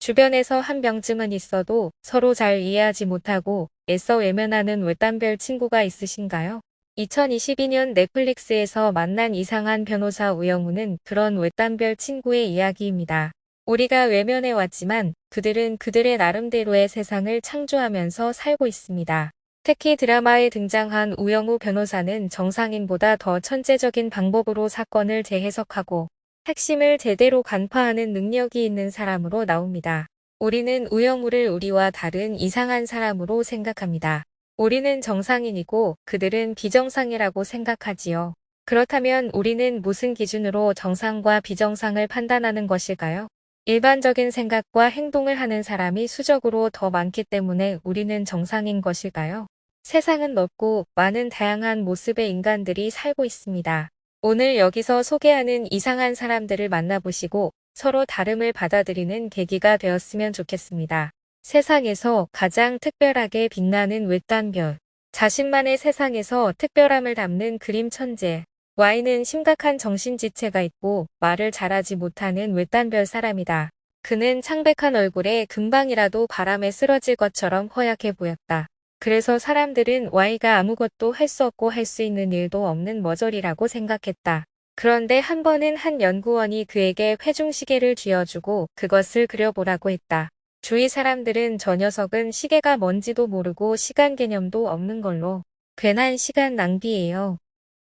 주변에서 한 명쯤은 있어도 서로 잘 이해하지 못하고 애써 외면하는 외딴별 친구가 있으신가요? 2022년 넷플릭스에서 만난 이상한 변호사 우영우는 그런 외딴별 친구의 이야기입니다. 우리가 외면해 왔지만 그들은 그들의 나름대로의 세상을 창조하면서 살고 있습니다. 특히 드라마에 등장한 우영우 변호사는 정상인보다 더 천재적인 방법으로 사건을 재해석하고 핵심을 제대로 간파하는 능력이 있는 사람으로 나옵니다. 우리는 우영우를 우리와 다른 이상한 사람으로 생각합니다. 우리는 정상인이고 그들은 비정상이라고 생각하지요. 그렇다면 우리는 무슨 기준으로 정상과 비정상을 판단하는 것일까요? 일반적인 생각과 행동을 하는 사람이 수적으로 더 많기 때문에 우리는 정상인 것일까요? 세상은 넓고 많은 다양한 모습의 인간들이 살고 있습니다. 오늘 여기서 소개하는 이상한 사람들을 만나보시고 서로 다름을 받아들이는 계기가 되었으면 좋겠습니다. 세상에서 가장 특별하게 빛나는 외딴별. 자신만의 세상에서 특별함을 담는 그림 천재. Y는 심각한 정신지체가 있고 말을 잘하지 못하는 외딴별 사람이다. 그는 창백한 얼굴에 금방이라도 바람에 쓰러질 것처럼 허약해 보였다. 그래서 사람들은 Y가 아무것도 할 수 없고 할 수 있는 일도 없는 머저리라고 생각했다. 그런데 한 번은 한 연구원이 그에게 회중시계를 쥐어주고 그것을 그려보라고 했다. 주위 사람들은 저 녀석은 시계가 뭔지도 모르고 시간 개념도 없는 걸로 괜한 시간 낭비예요.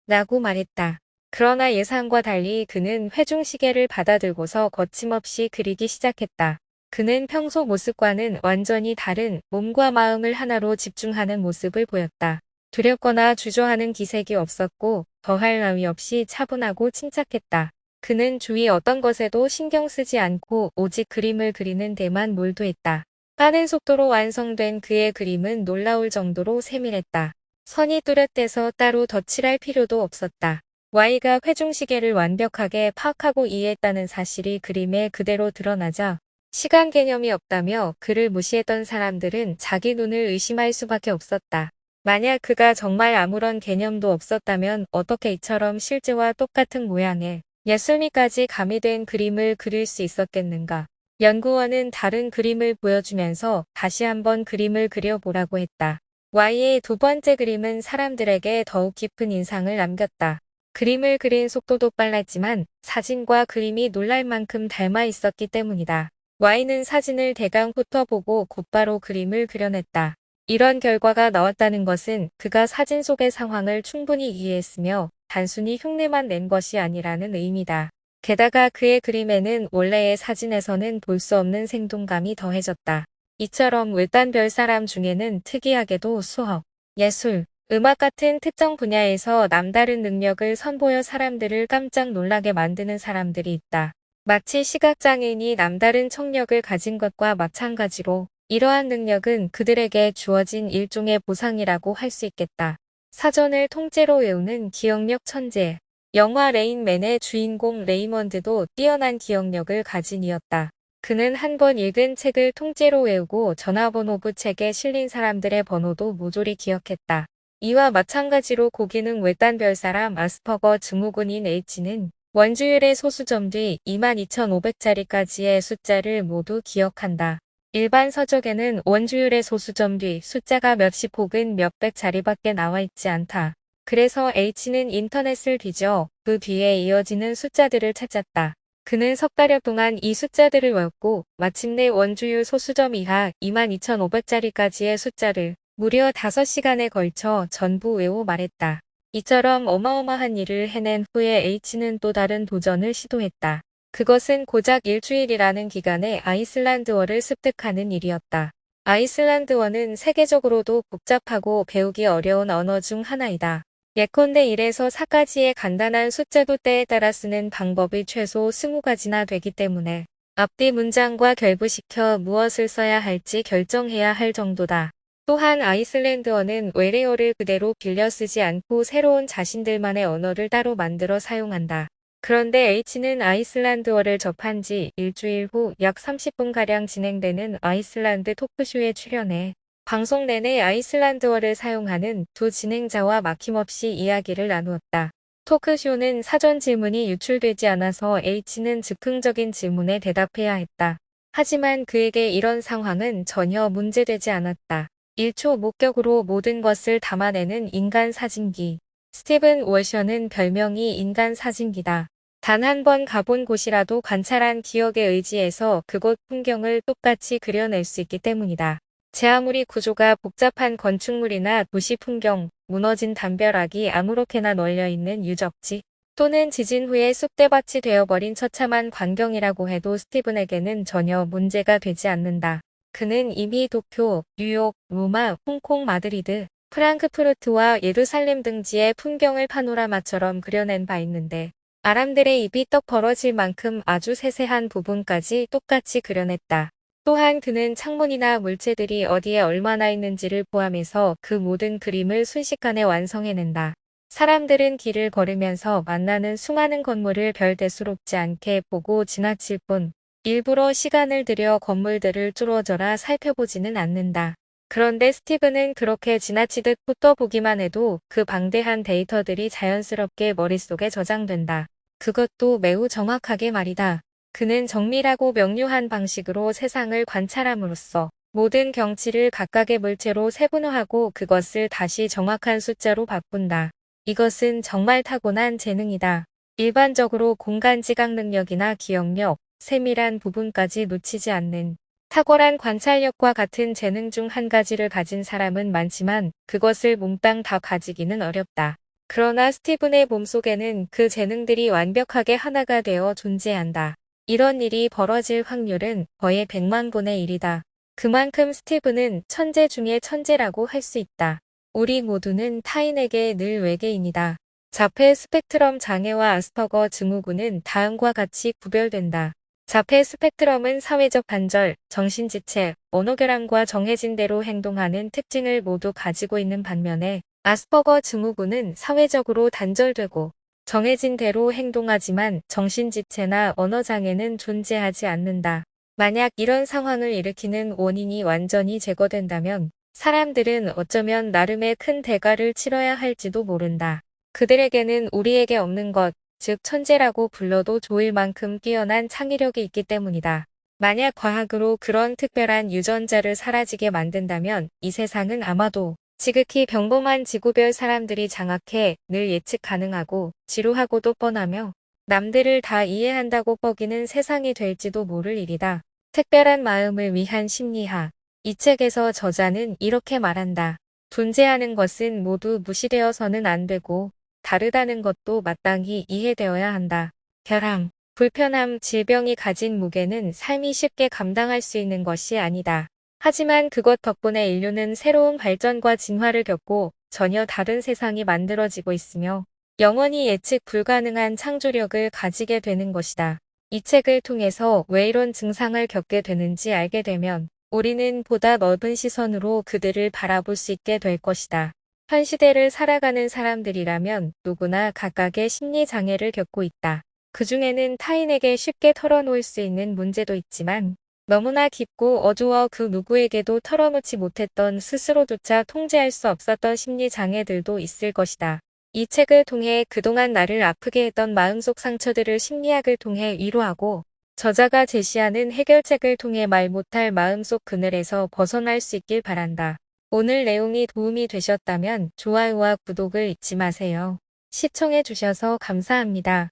라고 말했다. 그러나 예상과 달리 그는 회중시계를 받아들고서 거침없이 그리기 시작했다. 그는 평소 모습과는 완전히 다른 몸과 마음을 하나로 집중하는 모습을 보였다. 두렵거나 주저하는 기색이 없었고 더할 나위 없이 차분하고 침착했다. 그는 주위 어떤 것에도 신경 쓰지 않고 오직 그림을 그리는 데만 몰두했다. 빠른 속도로 완성된 그의 그림은 놀라울 정도로 세밀했다. 선이 뚜렷해서 따로 덧칠할 필요도 없었다. Y가 회중시계를 완벽하게 파악하고 이해했다는 사실이 그림에 그대로 드러나자 시간 개념이 없다며 그를 무시했던 사람들은 자기 눈을 의심할 수밖에 없었다. 만약 그가 정말 아무런 개념도 없었다면 어떻게 이처럼 실제와 똑같은 모양의 예술미까지 가미된 그림을 그릴 수 있었겠는가. 연구원은 다른 그림을 보여주면서 다시 한번 그림을 그려보라고 했다. Y의 두 번째 그림은 사람들에게 더욱 깊은 인상을 남겼다. 그림을 그린 속도도 빨랐지만 사진과 그림이 놀랄 만큼 닮아 있었기 때문이다. Y는 사진을 대강 훑어보고 곧바로 그림을 그려냈다. 이런 결과가 나왔다는 것은 그가 사진 속의 상황을 충분히 이해했으며 단순히 흉내만 낸 것이 아니라는 의미다. 게다가 그의 그림에는 원래의 사진에서는 볼 수 없는 생동감이 더해졌다. 이처럼 외딴별 사람 중에는 특이하게도 수학, 예술, 음악 같은 특정 분야에서 남다른 능력을 선보여 사람들을 깜짝 놀라게 만드는 사람들이 있다. 마치 시각장애인이 남다른 청력을 가진 것과 마찬가지로 이러한 능력은 그들에게 주어진 일종의 보상이라고 할 수 있겠다. 사전을 통째로 외우는 기억력 천재. 영화 레인맨의 주인공 레이먼드도 뛰어난 기억력을 가진 이였다. 그는 한 번 읽은 책을 통째로 외우고 전화번호부 책에 실린 사람들의 번호도 모조리 기억했다. 이와 마찬가지로 고기능 외딴별 사람 아스퍼거 증후군인 H는 원주율의 소수점 뒤 22,500자리까지의 숫자를 모두 기억한다. 일반 서적에는 원주율의 소수점 뒤 숫자가 몇십 혹은 몇백 자리밖에 나와 있지 않다. 그래서 H는 인터넷을 뒤져 그 뒤에 이어지는 숫자들을 찾았다. 그는 석 달여 동안 이 숫자들을 외웠고 마침내 원주율 소수점 이하 22,500자리까지의 숫자를 무려 5시간에 걸쳐 전부 외워 말했다. 이처럼 어마어마한 일을 해낸 후에 H는 또 다른 도전을 시도했다. 그것은 고작 일주일이라는 기간에 아이슬란드어를 습득하는 일이었다. 아이슬란드어는 세계적으로도 복잡하고 배우기 어려운 언어 중 하나이다. 예컨대 1에서 4까지의 간단한 숫자도 때에 따라 쓰는 방법이 최소 20가지나 되기 때문에 앞뒤 문장과 결부시켜 무엇을 써야 할지 결정해야 할 정도다. 또한 아이슬란드어는 외래어를 그대로 빌려 쓰지 않고 새로운 자신들만의 언어를 따로 만들어 사용한다. 그런데 H는 아이슬란드어를 접한 지 일주일 후 약 30분가량 진행되는 아이슬란드 토크쇼에 출연해 방송 내내 아이슬란드어를 사용하는 두 진행자와 막힘없이 이야기를 나누었다. 토크쇼는 사전 질문이 유출되지 않아서 H는 즉흥적인 질문에 대답해야 했다. 하지만 그에게 이런 상황은 전혀 문제되지 않았다. 1초 목격으로 모든 것을 담아내는 인간 사진기. 스티븐 월셔는 별명이 인간 사진기다. 단 한 번 가본 곳이라도 관찰한 기억에 의지해서 그곳 풍경을 똑같이 그려낼 수 있기 때문이다. 제 아무리 구조가 복잡한 건축물이나 도시 풍경, 무너진 담벼락이 아무렇게나 널려있는 유적지, 또는 지진 후에 쑥대밭이 되어버린 처참한 광경이라고 해도 스티븐에게는 전혀 문제가 되지 않는다. 그는 이미 도쿄, 뉴욕, 로마, 홍콩, 마드리드, 프랑크푸르트와 예루살렘 등지의 풍경을 파노라마처럼 그려낸 바 있는데 아람들의 입이 떡 벌어질 만큼 아주 세세한 부분까지 똑같이 그려냈다. 또한 그는 창문이나 물체들이 어디에 얼마나 있는지를 포함해서 그 모든 그림을 순식간에 완성해낸다. 사람들은 길을 걸으면서 만나는 수많은 건물을 별 대수롭지 않게 보고 지나칠 뿐 일부러 시간을 들여 건물들을 뚫어져라 살펴보지는 않는다. 그런데 스티븐은 그렇게 지나치듯 훑어보기만 해도 그 방대한 데이터들이 자연스럽게 머릿속에 저장된다. 그것도 매우 정확하게 말이다. 그는 정밀하고 명료한 방식으로 세상을 관찰함으로써 모든 경치를 각각의 물체로 세분화하고 그것을 다시 정확한 숫자로 바꾼다. 이것은 정말 타고난 재능이다. 일반적으로 공간 지각 능력이나 기억력, 세밀한 부분까지 놓치지 않는 탁월한 관찰력과 같은 재능 중 한 가지를 가진 사람은 많지만 그것을 몽땅 다 가지기는 어렵다. 그러나 스티븐의 몸속에는 그 재능들이 완벽하게 하나가 되어 존재한다. 이런 일이 벌어질 확률은 거의 100만 분의 1이다. 그만큼 스티븐은 천재 중의 천재라고 할 수 있다. 우리 모두는 타인에게 늘 외계인이다. 자폐 스펙트럼 장애와 아스퍼거 증후군은 다음과 같이 구별된다. 자폐 스펙트럼은 사회적 단절, 정신지체, 언어결함과 정해진 대로 행동하는 특징을 모두 가지고 있는 반면에 아스퍼거 증후군은 사회적으로 단절되고 정해진 대로 행동하지만 정신지체나 언어장애는 존재하지 않는다. 만약 이런 상황을 일으키는 원인이 완전히 제거된다면 사람들은 어쩌면 나름의 큰 대가를 치러야 할지도 모른다. 그들에게는 우리에게 없는 것, 즉 천재라고 불러도 좋을 만큼 뛰어난 창의력이 있기 때문이다. 만약 과학으로 그런 특별한 유전자를 사라지게 만든다면 이 세상은 아마도 지극히 평범한 지구별 사람들이 장악해 늘 예측 가능하고 지루하고도 뻔하며 남들을 다 이해한다고 뻐기는 세상이 될지도 모를 일이다. 특별한 마음을 위한 심리학. 이 책에서 저자는 이렇게 말한다. 존재하는 것은 모두 무시되어서는 안 되고 다르다는 것도 마땅히 이해되어야 한다. 결함, 불편함, 질병이 가진 무게는 삶이 쉽게 감당할 수 있는 것이 아니다. 하지만 그것 덕분에 인류는 새로운 발전과 진화를 겪고 전혀 다른 세상이 만들어지고 있으며 영원히 예측 불가능한 창조력을 가지게 되는 것이다. 이 책을 통해서 왜 이런 증상을 겪게 되는지 알게 되면 우리는 보다 넓은 시선으로 그들을 바라볼 수 있게 될 것이다. 현 시대를 살아가는 사람들이라면 누구나 각각의 심리 장애를 겪고 있다. 그 중에는 타인에게 쉽게 털어놓을 수 있는 문제도 있지만 너무나 깊고 어두워 그 누구에게도 털어놓지 못했던 스스로조차 통제할 수 없었던 심리 장애들도 있을 것이다. 이 책을 통해 그동안 나를 아프게 했던 마음속 상처들을 심리학을 통해 위로하고 저자가 제시하는 해결책을 통해 말 못할 마음속 그늘에서 벗어날 수 있길 바란다. 오늘 내용이 도움이 되셨다면 좋아요와 구독을 잊지 마세요. 시청해 주셔서 감사합니다.